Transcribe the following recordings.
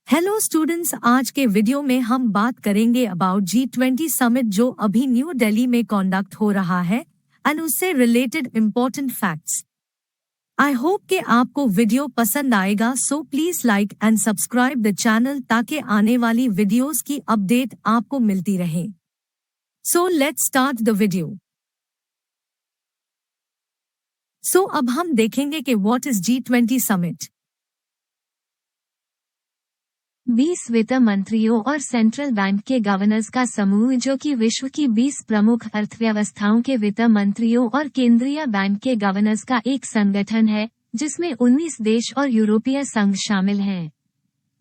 Hello students, आज के video में हम बात करेंगे अबाउट G20 समिट जो अभी न्यू दिल्ली में कंडक्ट हो रहा है एंड उससे related important facts. I hope कि आपको वीडियो पसंद आएगा, so please like and subscribe the channel ताकि आने वाली वीडियोस की अपडेट आपको मिलती रहे। So let's start the video. So अब हम देखेंगे कि व्हाट इज G20 समिट। 20 वित्त मंत्रियों और सेंट्रल बैंक के गवर्नर्स का समूह जो कि विश्व की 20 प्रमुख अर्थव्यवस्थाओं के वित्त मंत्रियों और केंद्रीय बैंक के गवर्नर्स का एक संगठन है, जिसमें 19 देश और यूरोपीय संघ शामिल हैं।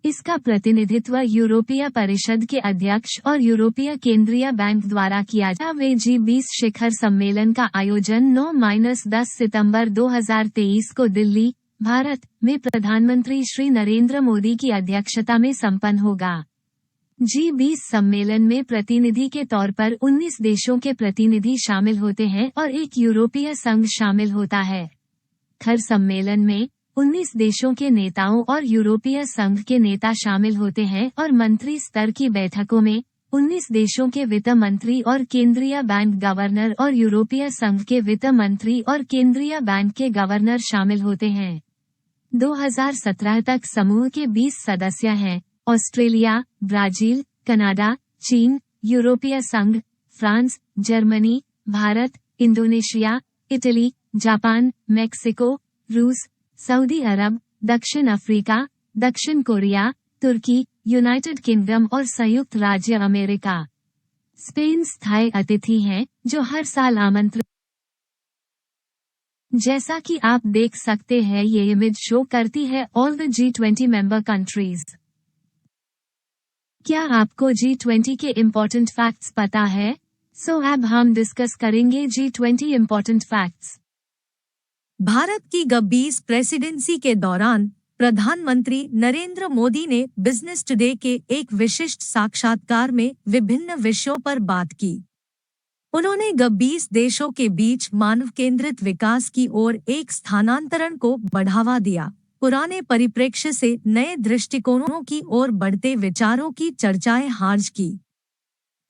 इसका प्रतिनिधित्व यूरोपीय परिषद के अध्यक्ष और यूरोपीय केंद्रीय बैंक द्वारा किया जाता है। G20 शिखर सम्मेलन का आयोजन 9-10 सितंबर 2023 को दिल्ली, भारत में प्रधानमंत्री श्री नरेंद्र मोदी की अध्यक्षता में संपन्न होगा। G20 सम्मेलन में प्रतिनिधि के तौर पर 19 देशों के प्रतिनिधि शामिल होते हैं और एक यूरोपीय संघ शामिल होता है। शिखर सम्मेलन में 19 देशों के नेताओं और यूरोपीय संघ के नेता शामिल होते हैं और मंत्री स्तर की बैठकों में 19 देशों के वित्त मंत्री और केंद्रीय बैंक गवर्नर और यूरोपीय संघ के वित्त मंत्री और केंद्रीय बैंक के गवर्नर शामिल होते हैं। 2017 तक समूह के 20 सदस्य हैं: ऑस्ट्रेलिया, ब्राजील, कनाडा, चीन, यूरोपीय संघ, France, Germany, Bharat, Indonesia, Italy, Japan, Mexico, रूस, सऊदी अरब, दक्षिण अफ्रीका, दक्षिण कोरिया, तुर्की, यूनाइटेड किंगडम और संयुक्त राज्य अमेरिका। स्पेन स्थायी अतिथि हैं, जो हर साल आमंत्रित। जैसा कि आप देख सकते हैं, ये इमेज शो करती है all the G20 member countries. क्या आपको G20 के इम्पोर्टेंट फैक्ट्स पता है? सो अब हम डिस्कस करेंगे G20 इम्पोर्टेंट फैक्ट्स। भारत की G20 प्रेसिडेंसी के दौरान प्रधानमंत्री नरेंद्र मोदी ने बिजनेस टुडे के एक विशिष्ट साक्षात्कार में विभिन्न विषयों पर बात की। उन्होंने G20 देशों के बीच मानव केंद्रित विकास की ओर एक स्थानांतरण को बढ़ावा दिया, पुराने परिप्रेक्ष्य से नए दृष्टिकोणों की ओर बढ़ते विचारों की चर्चाएं हार्ज की।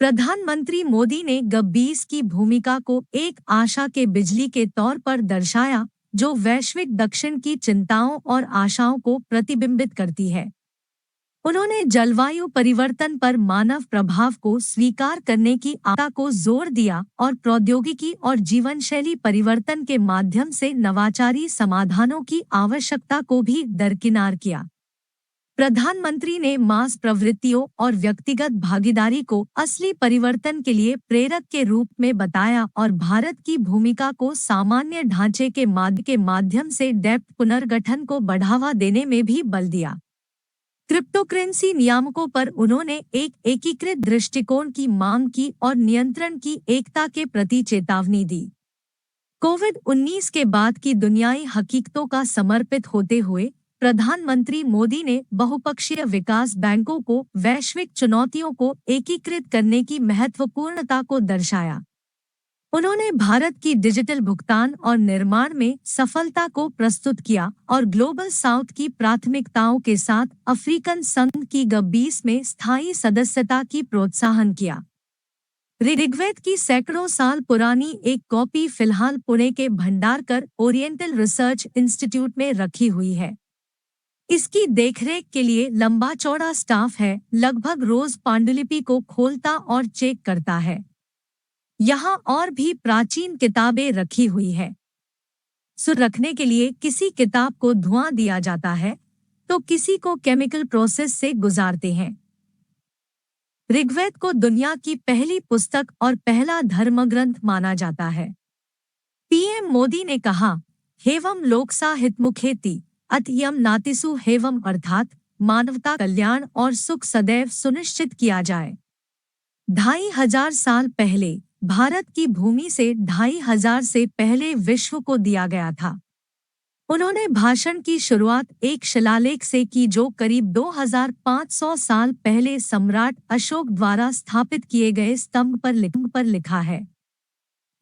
प्रधानमंत्री मोदी ने G20 की भूमिका को एक आशा के बिजली के तौर पर दर्शाया, जो वैश्विक दक्षिण की चिंताओं और आशाओं को प्रतिबिंबित करती है। उन्होंने जलवायु परिवर्तन पर मानव प्रभाव को स्वीकार करने की आवश्यकता को जोर दिया और प्रौद्योगिकी और जीवनशैली परिवर्तन के माध्यम से नवाचारी समाधानों की आवश्यकता को भी दरकिनार किया। प्रधानमंत्री ने मास प्रवृत्तियों और व्यक्तिगत भागीदारी को असली परिवर्तन के लिए प्रेरक के रूप में बताया और भारत की भूमिका को सामान्य ढांचे के माध्यम से डेब्ट पुनर्गठन को बढ़ावा देने में भी बल दिया। क्रिप्टोकरेंसी नियामकों पर उन्होंने एक एकीकृत दृष्टिकोण की मांग की और नियंत्रण की एकता के प्रति चेतावनी दी। कोविड-19 के बाद की दुनियाई हकीकतों का समर्पित होते हुए प्रधानमंत्री मोदी ने बहुपक्षीय विकास बैंकों को वैश्विक चुनौतियों को एकीकृत करने की महत्वपूर्णता को दर्शाया। उन्होंने भारत की डिजिटल भुगतान और निर्माण में सफलता को प्रस्तुत किया और ग्लोबल साउथ की प्राथमिकताओं के साथ अफ्रीकन संघ की G20 में स्थायी सदस्यता की प्रोत्साहन किया। ऋग्वेद की सैकड़ों साल पुरानी एक कॉपी फिलहाल पुणे के भंडारकर ओरिएंटल रिसर्च इंस्टीट्यूट में रखी हुई है। इसकी देखरेख के लिए लंबा चौड़ा स्टाफ है, लगभग रोज पांडुलिपि को खोलता और चेक करता है। यहाँ और भी प्राचीन किताबें रखी हुई है। रखने के लिए किसी किताब को धुआं दिया जाता है तो किसी को केमिकल प्रोसेस से गुजारते हैं। ऋग्वेद को दुनिया की पहली पुस्तक और पहला धर्मग्रंथ माना जाता है। पीएम मोदी ने कहा, हेवम लोकसा हितमुखेति अत्यम नातिसु हेवम, अर्थात मानवता कल्याण और सुख सदैव सुनिश्चित किया जाए। 2500 साल पहले भारत की भूमि से 2500 से पहले विश्व को दिया गया था। उन्होंने भाषण की शुरुआत एक शिलालेख से की जो करीब 2500 साल पहले सम्राट अशोक द्वारा स्थापित किए गए स्तंभ पर लिखा है।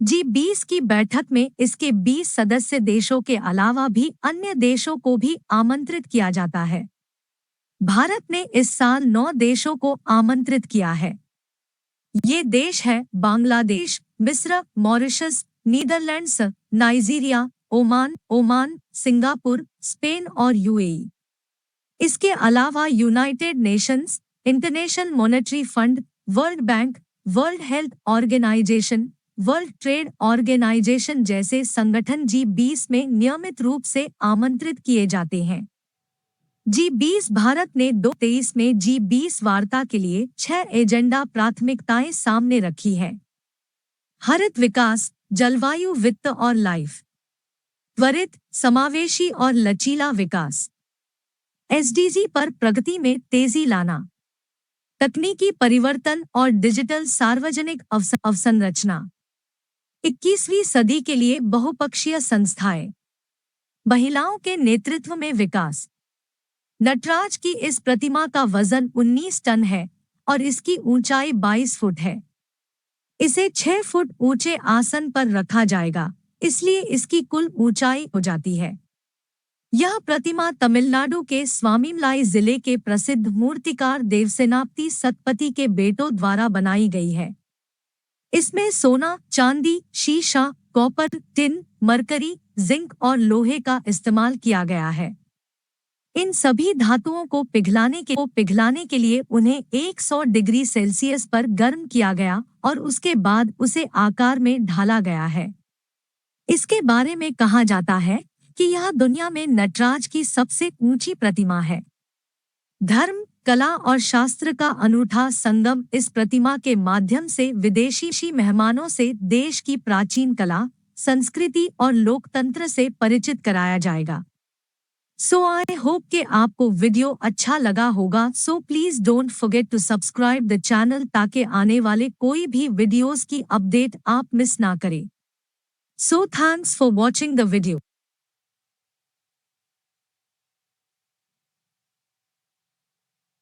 G20 की बैठक में इसके 20 सदस्य देशों के अलावा भी अन्य देशों को भी आमंत्रित किया जाता है। भारत ने इस साल 9 देशों को आमंत्रित किया है। ये देश है बांग्लादेश, मिस्र, Mauritius, Netherlands, Nigeria, Oman, Singapore, Spain और यूएई। इसके अलावा United Nations, International Monetary Fund, World Bank, World Health Organization, World Trade Organization जैसे संगठन G20 में नियमित रूप से आमंत्रित किए जाते हैं। G20 भारत ने 2023 में G20 वार्ता के लिए 6 एजेंडा प्राथमिकताएं सामने रखी है। हरित विकास, जलवायु वित्त और लाइफ, त्वरित, समावेशी और लचीला विकास, SDG पर प्रगति में तेजी लाना, तकनीकी परिवर्तन और डिजिटल सार्वजनिक अवसंरचना, 21वीं सदी के लिए बहुपक्षीय संस्थाएं, महिलाओं के नेतृत्व में विकास। नटराज की इस प्रतिमा का वजन 19 टन है और इसकी ऊंचाई 22 फुट है। इसे 6 फुट ऊंचे आसन पर रखा जाएगा, इसलिए इसकी कुल ऊंचाई हो जाती है। यह प्रतिमा तमिलनाडु के स्वामीमलाई जिले के प्रसिद्ध मूर्तिकार देवसेनापति सतपति के बेटों द्वारा बनाई गई है। इसमें सोना, चांदी, शीशा, कॉपर, टिन, मरकरी, जिंक और लोहे का इस्तेमाल किया गया है। इन सभी धातुओं को पिघलाने के लिए उन्हें 100 डिग्री सेल्सियस पर गर्म किया गया और उसके बाद उसे आकार में ढाला गया है। इसके बारे में कहा जाता है कि यह दुनिया में नटराज की सबसे ऊंची प्रतिमा है। धर्म, कला और शास्त्र का अनूठा संगम इस प्रतिमा के माध्यम से विदेशी मेहमानों से देश की प्राचीन कला, संस्कृति और लोकतंत्र से परिचित कराया जाएगा। सो आई होप कि आपको वीडियो अच्छा लगा होगा। So please don't forget to subscribe the channel ताकि आने वाले कोई भी वीडियोस की अपडेट आप मिस ना करें। So thanks for watching the video.